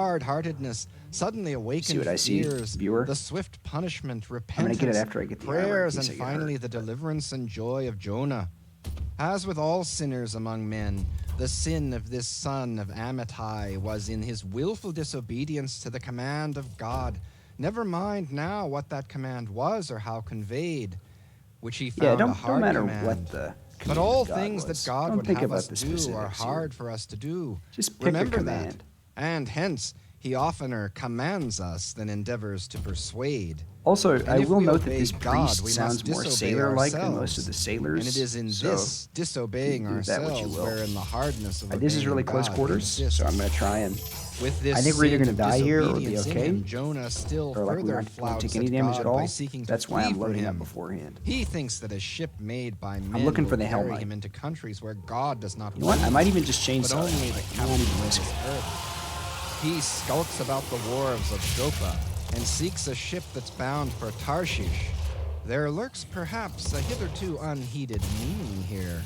hard-heartedness, suddenly awakened what I see, fears, viewer? the swift punishment, gonna repentance, get it after I get the armor in prayers, case and I get finally hurt. the deliverance and joy of Jonah. As with all sinners among men, the sin of this son of Amittai was in his willful disobedience to the command of God. Never mind now what that command was or how conveyed, which he found a don't hard matter command. what the But command all of God things was. that God Don't would think have about us the do are specifics here. hard for us to do. Just pick a Remember command. that. And hence, he oftener commands us than endeavors to persuade. Also, And I if will we note that obey this God, priest we sounds must more disobey sailor-like than ourselves. most of the sailors. And it is in so this disobeying do with that what you ourselves will. wherein the hardness of This is obeying really close God quarters, consists. so I'm going to try and... With this I think we're either sin gonna of die here or be disobedience in okay, him, Jonah still or like we further won't flouts take any at damage God at all. by seeking to That's why flee I'm from loading him. up beforehand. He thinks that a ship made by men looking will for the Hell carry Knight. him into countries where God does not You know what? I might even just but chainsaw only it. the I won't even captain of risk this it. earth. He skulks about the wharves of Joppa and seeks a ship that's bound for Tarshish. There lurks perhaps a hitherto unheeded meaning here.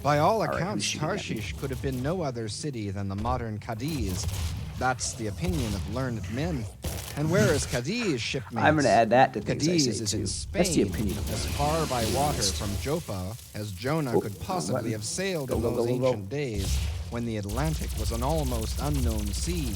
By all right, accounts, who's shooting at me? Tarshish could have been no other city than the modern Cadiz. That's the opinion of learned men. And where is Cadiz, shipmates? I'm going to add that to things I Cadiz say, is too. in Spain, That's the opinion of as learned far by men. water from Joppa as Jonah Oh, could wrong possibly button. have sailed Go, in go, those go, go, go. ancient days when the Atlantic was an almost unknown sea.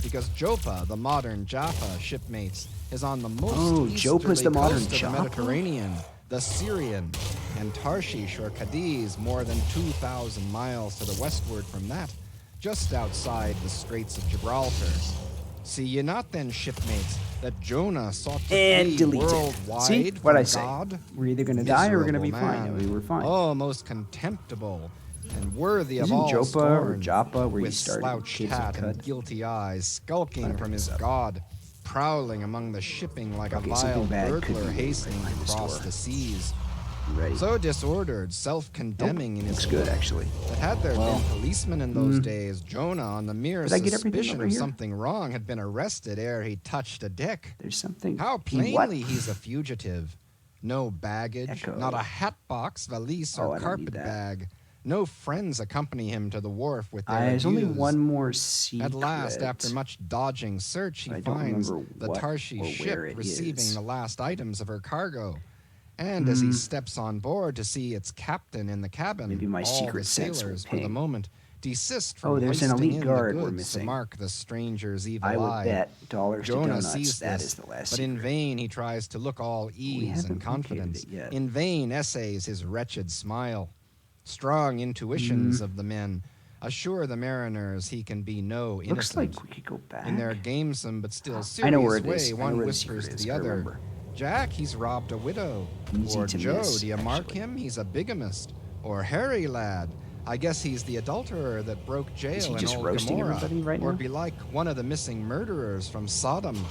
Because Joppa, the modern Jaffa, shipmates, is on the most Oh, Joppa's the easterly modern coast of the Jaffa? Mediterranean, the Syrian, and Tarshish or Cadiz more than 2,000 miles to the westward from that, just outside the Straits of Gibraltar. See ye not then, shipmates, that Jonah sought to And flee delete it. worldwide See? from What'd I say? God? We're either going to die or we're going to be Miserable fine. man. I mean, we're fine. Oh, most contemptible and worthy of Isn't all Joppa or scorn, Joppa where you with started slouched Caves of hat and Cud? guilty eyes, skulking from his God, prowling among the shipping like Okay, a vile something bad could burglar be hastening behind to this cross door. the seas. You ready? So disordered, self-condemning in his Looks good, look, actually. that had there Well, been policemen in those days, Jonah, on the mere Did I get everything suspicion over of here? something wrong, had been arrested ere he touched a deck. There's something... How What? plainly he's a fugitive. No baggage, Echo. not a hat box, valise, Oh, I or don't carpet need that. bag. No friends accompany him to the wharf with their There's only adieus. one more secret. At last, after much dodging search, he I don't finds remember the what Tarshish or ship where it receiving is. the last items of her cargo. And as he steps on board to see its captain in the cabin, Maybe my all secret the sense will sailors, for the ping. moment, desist from Oh, there's an hoisting elite in guard the we're goods to missing. mark the stranger's evil I would eye. bet dollars to Jonah donuts sees that this, is the last but in secret. vain he tries to look all ease haven't and confidence. located it yet. In vain essays his wretched smile. Strong intuitions of the men assure the mariners he can be no innocent. Looks like we could go back. In their gamesome but still serious I know where it way, is. I know one where the whispers secret to is. the I other, remember. Jack, he's robbed a widow. Easy Or to Joe, miss, do you mark actually. him? He's a bigamist. Or Harry, lad, I guess he's the adulterer that broke jail Is he in just old roasting Gomorrah, everybody right or now? be like one of the missing murderers from Sodom.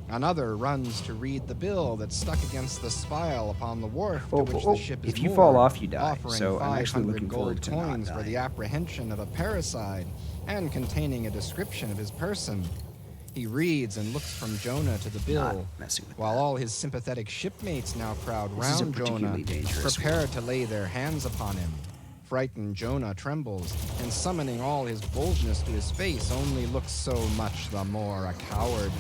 Another runs to read the bill that's stuck against the spile upon the wharf to which the ship is If you moored, fall off, you die. offering So I'm actually 500 looking gold forward to not coins for the dying. apprehension of a parricide, and containing a description of his person. He reads and looks from Jonah to the bill, Not messing with while that. all his sympathetic shipmates now crowd This is a round Jonah, particularly dangerous prepared to lay their hands upon him. Frightened Jonah trembles, and summoning all his boldness to his face, only looks so much the more a coward.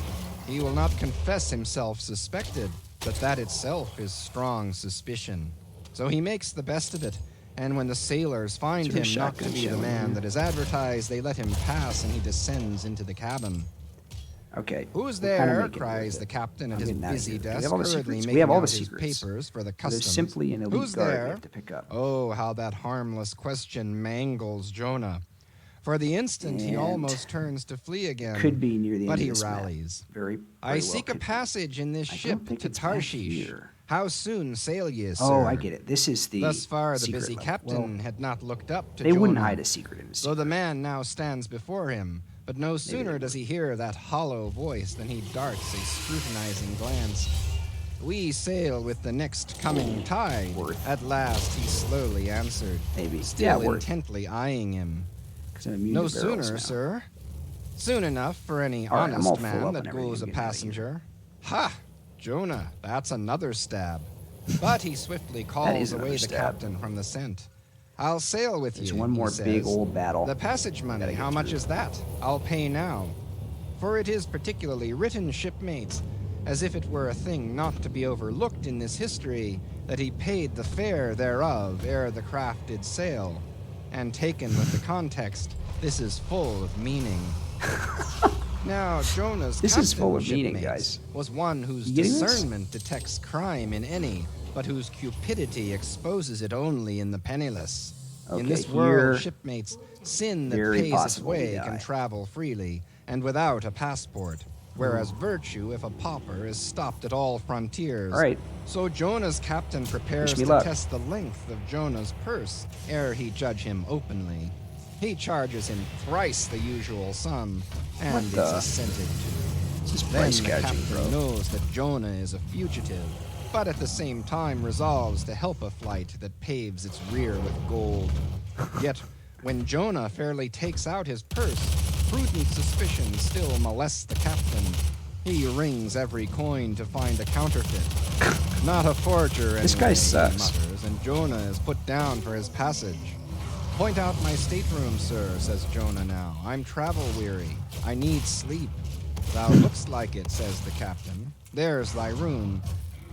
He will not confess himself suspected, but that itself is strong suspicion. So he makes the best of it, and when the sailors find Is there a him not to shotgun be the shell in man here? that is advertised, they let him pass, and he descends into the cabin. Okay. Who's we're kinda there? making it cries worth the it. captain at I'm his getting out of busy here. Do we desk, have all the hurriedly secrets? making We have all out the his secrets. papers for the There's customs. simply an elite Who's guard there? we have to pick up. Oh, how that harmless question mangles Jonah. For the instant, he And almost turns to flee again. Could be near the but end he of this map. rallies. Very I well seek a could be. passage in this I don't ship think to it's back Tarshish. here. How soon sail ye, sir? Oh, I get it. This is the Thus far, the secret busy level. captain Well, had not looked up to they Jonah. wouldn't hide a secret in a So secret. the man now stands before him, but no sooner they does he hear that hollow voice than he darts a scrutinizing glance. We sail with the next coming tide. Worth. At last he slowly answered, Maybe. still Yeah, worth. intently eyeing him. 'Cause I'm immune No to barrels sooner, now. sir. Soon enough for any All right, I'm all honest full man up that on everything. goes a I'm getting out of passenger. Ha! Jonah, that's another stab. But he swiftly is calls another away the stab. captain from the scent. I'll sail with There's you, one he more says. big old battle. The passage money, Gotta get how much through. is that? I'll pay now. For it is particularly written, shipmates, as if it were a thing not to be overlooked in this history, that he paid the fare thereof ere the craft did sail. And taken with the context, this is full of meaning. Now, Jonah's This is captain, full of meaning, shipmates, guys. was one whose You getting this? discernment detects crime in any, but whose cupidity exposes it only in the penniless. In Okay, this here, world, shipmates, sin that very pays its possible we way die. can travel freely and without a passport, whereas virtue, if a pauper, is stopped at all frontiers. All right. So Jonah's captain prepares Wish me to luck. test the length of Jonah's purse ere he judge him openly. He charges him thrice the usual sum, and What it's the- assented to. This is Then price the gouging, captain bro. knows that Jonah is a fugitive, but at the same time resolves to help a flight that paves its rear with gold. Yet, when Jonah fairly takes out his purse, prudent suspicion still molests the captain. He rings every coin to find a counterfeit. Not a forger, anyway, This guy he sucks. mutters, and Jonah is put down for his passage. Point out my stateroom, sir, says Jonah now. I'm travel-weary. I need sleep. Thou lookst like it, says the captain. There's thy room.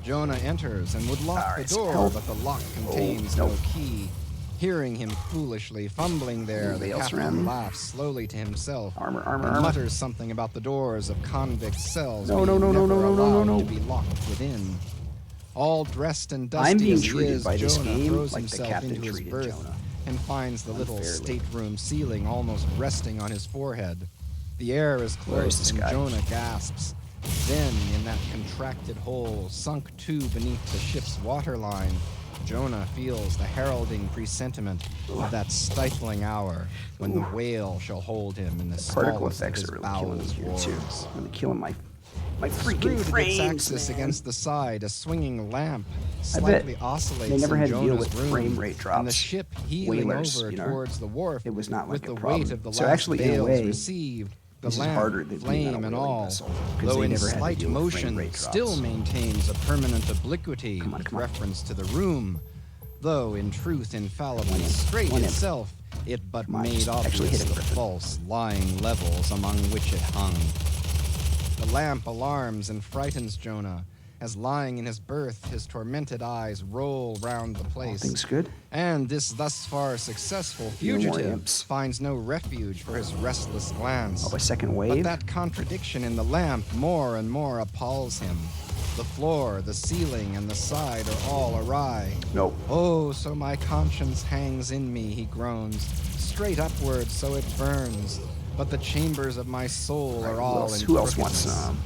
Jonah enters and would lock All the right, some door, help. but the lock contains nope. no key. Hearing him foolishly fumbling there, the Anybody else around captain me? laughs slowly to himself Armor, and armor. mutters something about the doors of convict cells No, no, being no, no, never no, no, no, allowed no. to be locked within. All dressed and dusty I'm being as he treated is, by this Jonah game throws like the himself captain into his treated berth Jonah. and finds the little Unfairly. stateroom ceiling almost resting on his forehead. The air is Where is close this and guy? Jonah gasps. Then, in that contracted hole, sunk too beneath the ship's waterline, Jonah feels the heralding presentiment of that stifling hour when the whale shall hold him in the Particle smallest of effects his are really killing me bowels here, too. wards. Really killing my freaking Screwed against frames, axis man. against the side, a swinging lamp I slightly bet oscillates they never in had to deal Jonah's with room, frame rate drops. and the ship heeling Whalers, over you know? towards the wharf. It was not with like a the problem. weight of the So last actually, in a bales way, received, the this is lamp, harder than being on flame a and whaling all, vessel, 'cause though they in never had to slight deal with frame motion, rate drops. still maintains a permanent obliquity Come on, with come on. reference to the room, though in truth infallibly straight One in. itself, it but Come on, made just actually obvious hit him, the Griffin. false, lying levels among which it hung. The lamp alarms and frightens Jonah, as lying in his berth, his tormented eyes roll round the All place. things good? And this thus far successful No more fugitive imps. finds no refuge for his restless glance. Oh, a second But wave? that contradiction in the lamp more and more appalls him. The floor, the ceiling, and the side are all awry. Nope. Oh, so my conscience hangs in me, he groans. Straight upward, so it burns. But the chambers of my soul are all in Who else wants crookedness. some?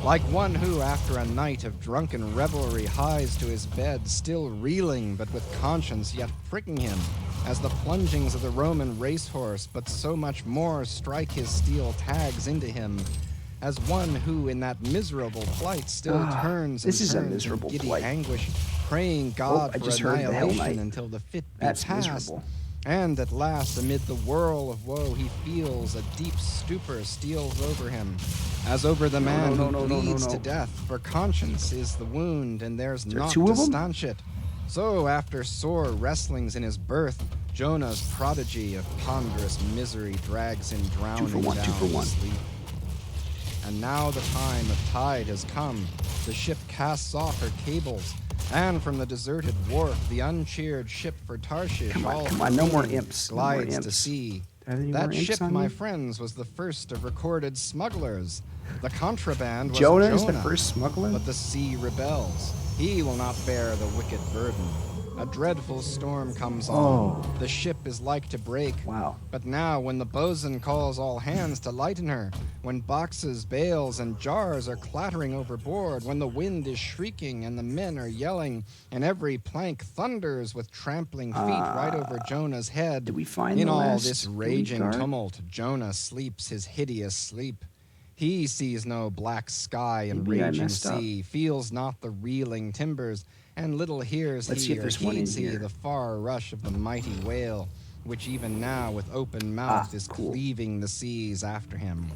Like one who, after a night of drunken revelry, hies to his bed, still reeling, but with conscience yet pricking him, as the plungings of the Roman racehorse, but so much more strike his steel tags into him, as one who in that miserable plight still turns and this is a turns in miserable giddy plight. anguish, praying God I for just heard the Hell annihilation Knight. until the fit be That's past. miserable. And at last, amid the whirl of woe, he feels a deep stupor steals over him, as over the man who bleeds to death, for conscience is the wound, and there's there naught two to of 'em? stanch it. So, after sore wrestlings in his birth, Jonah's prodigy of ponderous misery drags him drowning Two down for one. to sleep. And now the time of tide has come. The ship casts off her cables, and from the deserted wharf, the uncheered ship for Tarshish, Come all on, no more careening, imps. No more glides to imps. sea. Are there any more That imps ship, on my you? friends, was the first of recorded smugglers. The contraband was Jonah Jonah, is the first smuggler? but the sea rebels. He will not bear the wicked burden. A dreadful storm comes on. Oh. The ship is like to break. Wow. But now, when the boatswain calls all hands to lighten her, when boxes, bales, and jars are clattering overboard, when the wind is shrieking and the men are yelling, and every plank thunders with trampling feet right over Jonah's head, did we find in the all last this elite raging guard? tumult, Jonah sleeps his hideous sleep. He sees no black sky and Maybe I raging messed up. sea, feels not the reeling timbers, and little hears Let's see he if or there's one in heeds he here. the far rush of the mighty whale, which even now with open mouth is cool. cleaving the seas after him.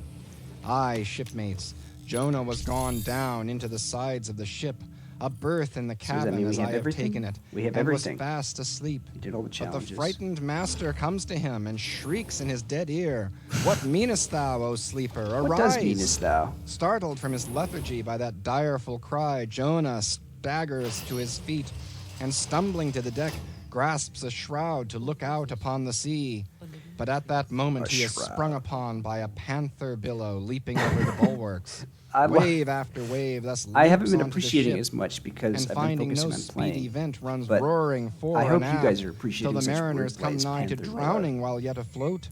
Aye, shipmates, Jonah was gone down into the sides of the ship, a berth in the does that cabin mean we as have I have everything? taken it, We have and everything. was fast asleep. You did all the But challenges. the frightened master comes to him and shrieks in his dead ear, "What meanest thou, O sleeper? Arise!" What does meanest thou? Startled from his lethargy by that direful cry, Jonah staggers to his feet, and stumbling to the deck, grasps a shroud to look out upon the sea. But at that moment he is shroud. sprung upon by a panther billow leaping over the bulwarks. I lo- Wave after wave thus I haven't leaps been onto the appreciating ship, as much because and I've been finding focusing no on speedy playing. vent runs But roaring fore I hope and you guys aft, are appreciating till the such mariners wordplay come as nigh to panther drowning while yet afloat.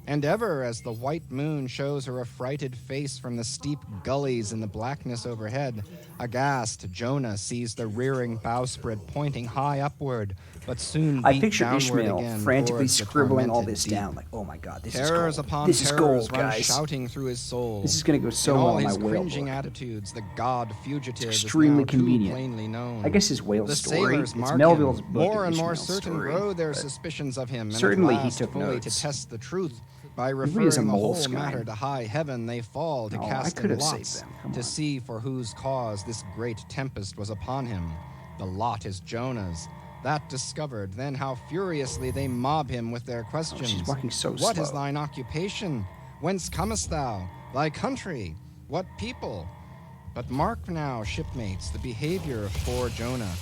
And ever as the white moon shows her affrighted face from the steep gullies in the blackness overhead, aghast, Jonah sees the rearing bowsprit pointing high upward, but soon I beat picture downward Ishmael again frantically towards the scribbling all tormented this deep. down, like, oh my god, this Terrors is gold. upon This is terrors gold, run guys. shouting through his soul. This is going to go so In well all on my his whale cringing book. attitudes, the god fugitive extremely is now convenient. too plainly known. I guess his whale The story, sailors it's mark Melville's him. book More and more Ishmael's certain story, grow their but suspicions of him, and certainly at he last, took fully notes. to test the truth, by Maybe he's referring a the whole moleskine. matter to high heaven, they fall to No, I cast could in have lots saved them. Come to on. see for whose cause this great tempest was upon him. The lot is Jonah's. That discovered, then how furiously they mob him with their questions. she's walking so What is slow. thine occupation? Whence comest thou? Thy country? What people? But mark now, shipmates, the behavior of poor Jonah.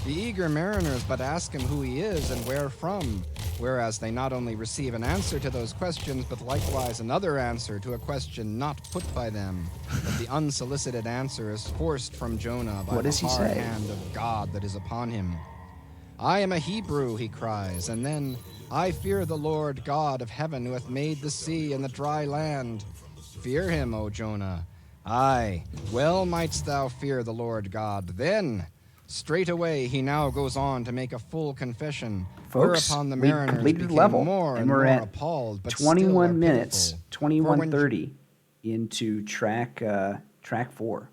The eager mariners but ask him who he is and where from, whereas they not only receive an answer to those questions, but likewise another answer to a question not put by them. But the unsolicited answer is forced from Jonah by What the does he hard say? hand of God that is upon him. I am a Hebrew, he cries, and then, I fear the Lord God of heaven who hath made the sea and the dry land. Fear him, O Jonah. Aye, well mightst thou fear the Lord God. Then, straightway he now goes on to make a full confession, Folks, whereupon the we mariners completed the became level, more and and we're more at appalled, but 21 still are minutes, pitiful. For when 21:30 into track 4.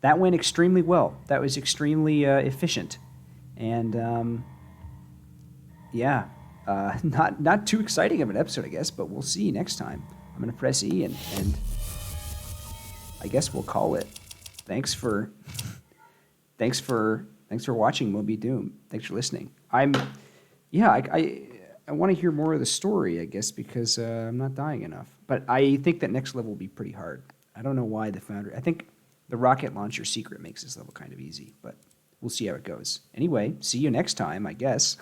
That went extremely well. That was extremely efficient, and not too exciting of an episode, I guess. But we'll see next time. I'm gonna press E, and I guess we'll call it. Thanks for watching Moby Doom. Thanks for listening. I want to hear more of the story, I guess, because I'm not dying enough. But I think that next level will be pretty hard. I don't know why the Foundry. I think the rocket launcher secret makes this level kind of easy, but we'll see how it goes. Anyway, see you next time, I guess.